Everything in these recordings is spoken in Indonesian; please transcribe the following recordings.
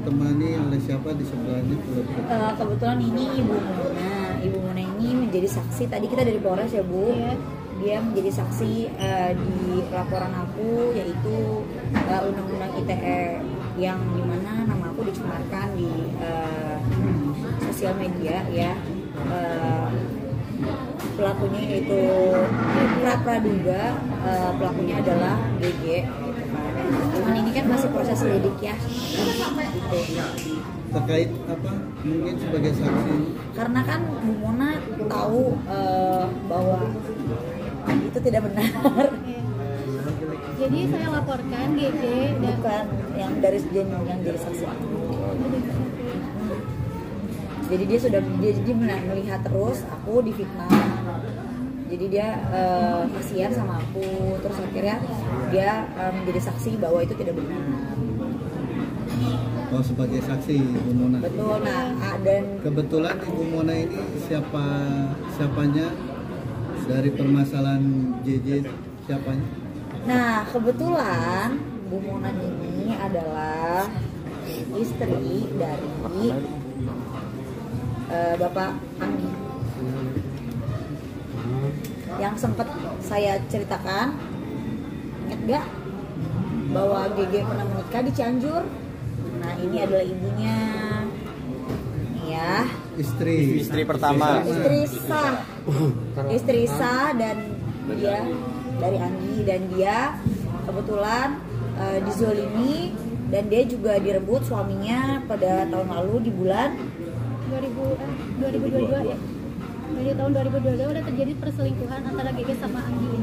ditemani oleh siapa di sebelahnya? Kebetulan ini Ibu Mona. Ibu Mona ini menjadi saksi. Tadi kita dari Polres ya Bu. Iya. Dia menjadi saksi di laporan aku, yaitu Undang-Undang ITE yang dimana nama aku dicemarkan di sosial media ya. Pelakunya yaitu praduga, pelakunya adalah GG gitu kan. Cuman ini kan masih proses lidik ya gitu. Terkait apa? Mungkin sebagai saksi. Karena kan Bu Mona tahu bahwa itu tidak benar. Jadi saya laporkan GG dan Bukan yang dari yang jadi saksi aku. Jadi dia melihat terus aku difitnah. Jadi dia kasihan sama aku, terus akhirnya dia menjadi saksi bahwa itu tidak benar. Oh, sebagai saksi Ibu Mona. Betul. Nah, dan Kebetulan Ibu Mona ini siapanya dari permasalahan JJ siapanya? nah kebetulan Bu Mona ini adalah istri dari Bapak Anggi yang sempat saya ceritakan, ingat gak bahwa GG pernah menikah di Cianjur. Nah ini adalah ibunya ya, Istri pertama. istri sah dan dia dari Anggi, dan dia kebetulan dizolimi dan dia juga direbut suaminya pada tahun lalu di bulan 2022 ya. Dari tahun 2022 udah terjadi perselingkuhan antara GG sama Anggi ini.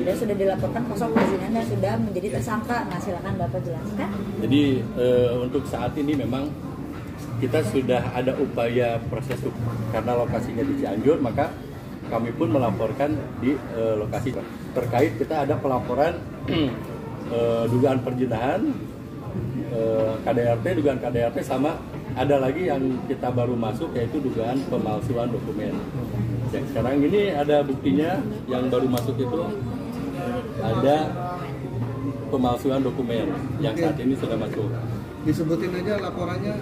dan sudah dilaporkan kosong perizinan dan sudah menjadi tersangka. Nah silakan Bapak jelaskan. Jadi untuk saat ini memang kita sudah ada upaya proses hukum karena lokasinya di Cianjur, maka kami pun melaporkan di lokasi terkait. Kita ada pelaporan dugaan perzinahan, KDRT, dugaan KDRT, sama ada lagi yang kita baru masuk yaitu dugaan pemalsuan dokumen. Yang sekarang ini ada buktinya, yang baru masuk itu ada pemalsuan dokumen yang saat ini sudah masuk. Disebutin aja laporannya,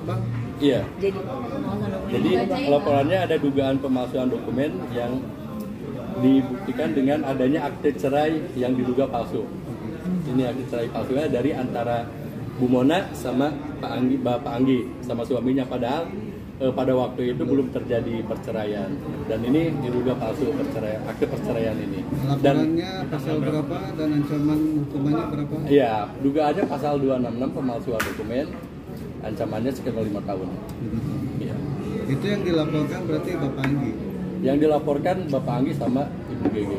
Bang. Iya. Jadi pemalsuan dokumen. Jadi laporannya ada dugaan pemalsuan dokumen yang dibuktikan dengan adanya akte cerai yang diduga palsu. Ini akte cerai palsunya dari antara Bu Mona sama Bapak Anggi sama suaminya, padahal pada waktu itu belum terjadi perceraian, dan ini diduga palsu akte perceraian ini. Laporannya pasal berapa dan ancaman hukumannya berapa? Iya, dugaannya pasal 266 pemalsuan dokumen, ancamannya sekitar 5 tahun. Iya. Itu yang dilaporkan berarti Bapak Anggi. Yang dilaporkan Bapak Anggi sama Ibu GG.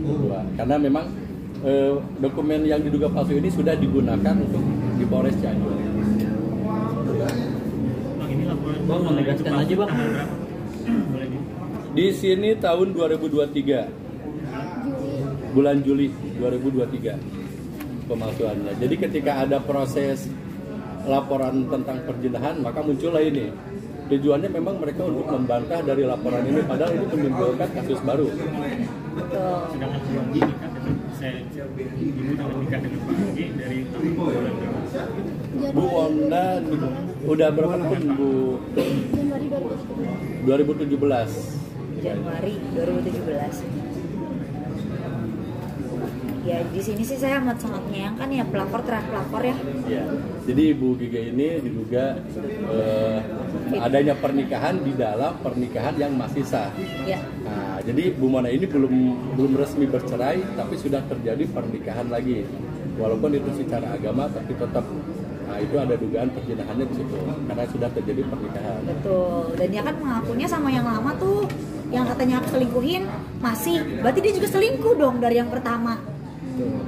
Berdua. Karena memang dokumen yang diduga palsu ini sudah digunakan untuk di Polres Cianjur. Bang, menegaskan aja Bang. Di sini tahun 2023, bulan Juli 2023 pemalsuannya. Jadi ketika ada proses laporan tentang perzinahan, maka muncullah ini. Tujuannya memang mereka untuk membantah dari laporan ini, padahal ini menimbulkan kasus baru. Sedangkan bulan ini kan saya ibu tanggal nikah dengan Pak Anggi dari tahun bulan Bu Wanda udah berapa tahun Bu? Januari 2017. Januari 2017. Ya di sini sih saya sangat menyayangkan ya, pelapor terakhir pelapor ya. Ya, jadi Ibu Giga ini diduga adanya pernikahan di dalam pernikahan yang masih sah. Ya. Nah, jadi Bu Mona ini belum resmi bercerai, tapi sudah terjadi pernikahan lagi. Walaupun itu secara agama, tapi tetap itu ada dugaan perzinahannya di situ karena sudah terjadi pernikahan. Betul. Dan dia kan mengakunya sama yang lama tuh, yang katanya selingkuhin masih. Berarti dia juga selingkuh dong dari yang pertama.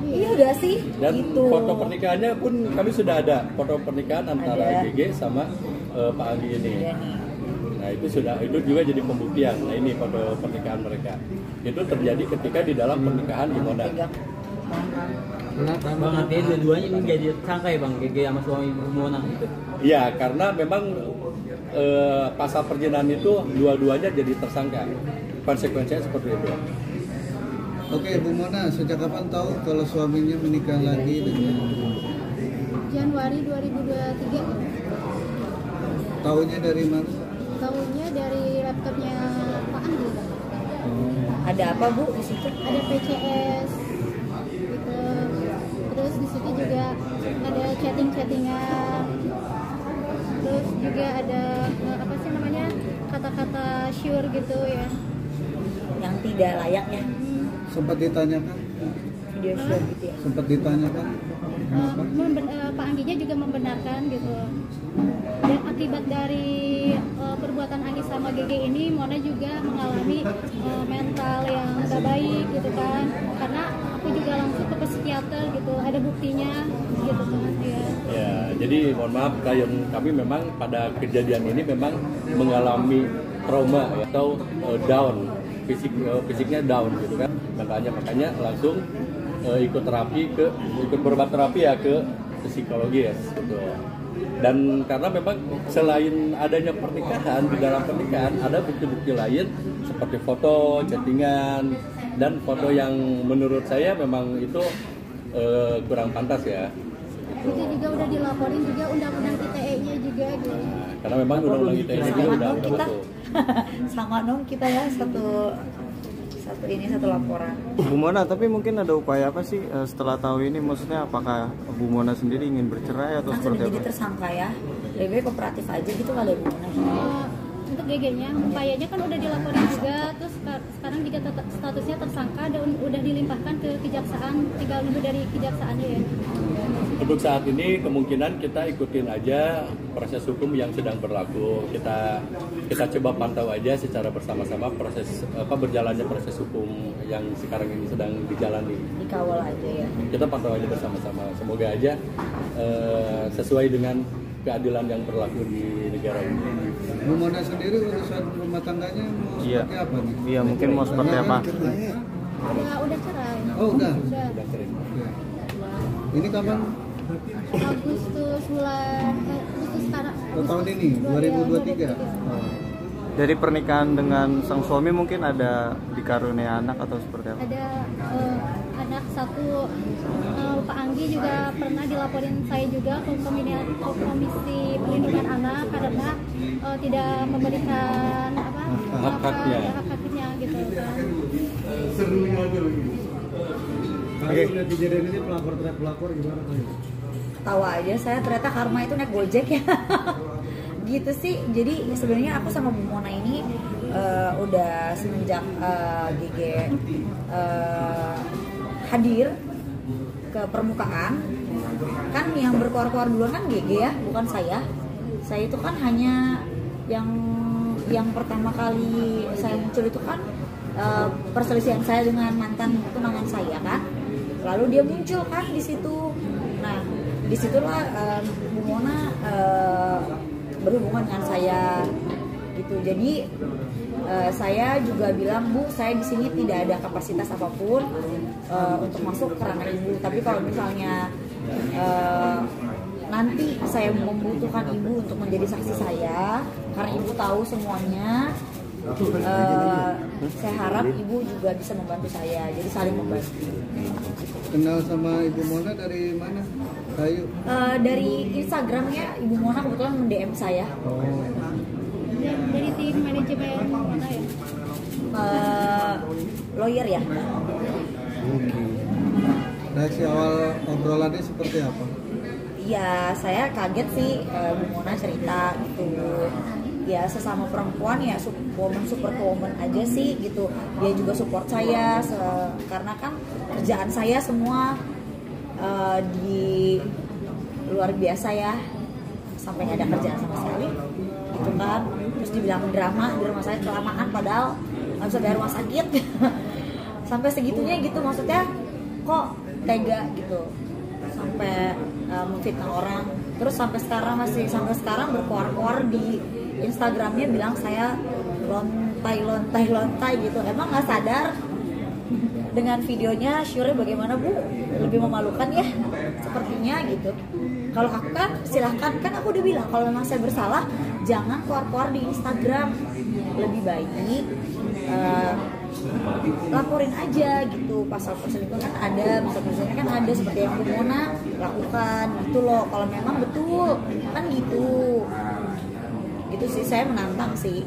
Iya udah sih. Dan gitu. foto pernikahannya pun kami sudah ada, foto pernikahan antara GG sama Pak Anggi ini. Nah itu juga jadi pembuktian. Nah ini foto pernikahan mereka. Itu terjadi ketika di dalam pernikahan di Moda. Bang, artinya dua-duanya ini jadi tersangka ya Bang, GG sama suami Bu Mona gitu? Iya, karena memang pasal perzinahan itu dua-duanya jadi tersangka. Konsekuensinya seperti itu. Oke, Bu Mona, sejak kapan tahu kalau suaminya menikah lagi dengan Januari 2023. Tahunya dari mana? Tahunya dari laptopnya Pak Andi. Ada apa Bu di situ? Ada PCS gitu. Terus di situ juga ada chattingan. Terus juga ada apa sih namanya, kata-kata sure gitu ya. Yang tidak layak ya, Sempat ditanyakan? video share gitu ya. Sempat ditanyakan? Kenapa? Pak Angginya juga membenarkan gitu. Dan akibat dari perbuatan Anggi sama GG ini, Mona juga mengalami mental yang gak baik gitu kan. Karena aku juga langsung ke psikiater gitu, ada buktinya gitu kan ya. Ya, jadi mohon maaf kami memang pada kejadian ini memang mengalami trauma ya, atau down, fisiknya down gitu kan. Makanya langsung ikut berobat terapi ya ke psikologis gitu. Dan karena memang selain adanya pernikahan, di dalam pernikahan ada bukti-bukti lain seperti foto, chattingan, dan foto yang menurut saya memang itu kurang pantas ya. Itu juga udah dilaporin juga undang-undang ITE-nya juga gitu. Nah, karena memang undang-undang ITE juga udah kita betul. sama dong kita ya satu laporan. Bu Mona, tapi mungkin ada upaya apa sih setelah tahu ini? Maksudnya apakah Bu Mona sendiri ingin bercerai atau Kan seperti sudah jadi apa? tersangka ya, lebih baik kooperatif aja gitu kali ya Bu Mona. Untuk GG-nya, upayanya kan udah dilaporin juga, terus sekarang juga statusnya tersangka dan udah dilimpahkan ke kejaksaan, tinggal nunggu dari kejaksaannya ya. Untuk saat ini kemungkinan kita ikutin aja proses hukum yang sedang berlaku. Kita coba pantau aja secara bersama-sama berjalannya proses hukum yang sekarang ini sedang dijalani. Dikawal aja ya. Kita pantau aja bersama-sama. Semoga aja sesuai dengan keadilan yang berlaku di negara ini. Bu Mona sendiri urusan rumah tangganya mau Iya. seperti apa nih? Iya, mungkin mau seperti apa? Udah cerai. Oh udah. Udah. Udah kering. Oke. Ini kapan? Agustus sekarang. Tahun ini 2023. Dari pernikahan dengan sang suami mungkin ada dikaruniai anak atau seperti apa? Ada anak satu. Pak Anggi juga pernah dilaporin saya juga ke Komisi Perlindungan Anak karena tidak memberikan Hak-haknya. hak-haknya gitu kan. Oke. Kejadian ini pelapor gimana? Tawa aja saya ternyata karma itu naik Gojek ya. Gitu sih. Jadi sebenarnya aku sama Bu Mona ini udah semenjak GG hadir ke permukaan, kan yang berkoar-koar duluan kan GG ya, bukan saya. Saya itu kan hanya yang pertama kali saya muncul itu kan perselisihan saya dengan mantan tunangan saya kan. Lalu dia muncul kan di situ. Nah, disitulah Bu Mona berhubungan dengan saya gitu. Jadi saya juga bilang, Bu, saya di sini tidak ada kapasitas apapun untuk masuk ke ranah ibu. Tapi kalau misalnya nanti saya membutuhkan ibu untuk menjadi saksi saya, karena ibu tahu semuanya, saya harap ibu juga bisa membantu saya. Jadi saling membantu. Kenal sama Ibu Mona dari mana? Kayu. Dari Instagramnya Ibu Mona kebetulan mendm saya. Dari tim manajemen mana ya? Lawyer ya. Reaksi awal obrolannya seperti apa? Ya saya kaget sih, Bu Mona cerita gitu. Ya sesama perempuan ya super woman aja sih gitu. Dia juga support saya karena kan kerjaan saya semua di luar biasa ya, sampai nggak ada kerjaan sama sekali gitu kan. Terus dibilang drama di rumah saya kelamaan, padahal nggak bisa bayar rumah sakit. Sampai segitunya gitu, maksudnya kok tega gitu sampai memfitnah orang. Terus sampai sekarang berkoar-koar di Instagramnya bilang saya lontai gitu. Emang nggak sadar dengan videonya Syure bagaimana Bu? Lebih memalukan ya sepertinya gitu. Kalau aku kan silahkan, kan aku udah bilang kalau memang saya bersalah jangan keluar-keluar di Instagram. Lebih baik laporin aja gitu. Pasal perselingkuhan kan ada, pasal perselingkuhan kan ada seperti yang Bu Mona lakukan gitu loh. Kalau memang betul kan gitu sih, saya menantang sih.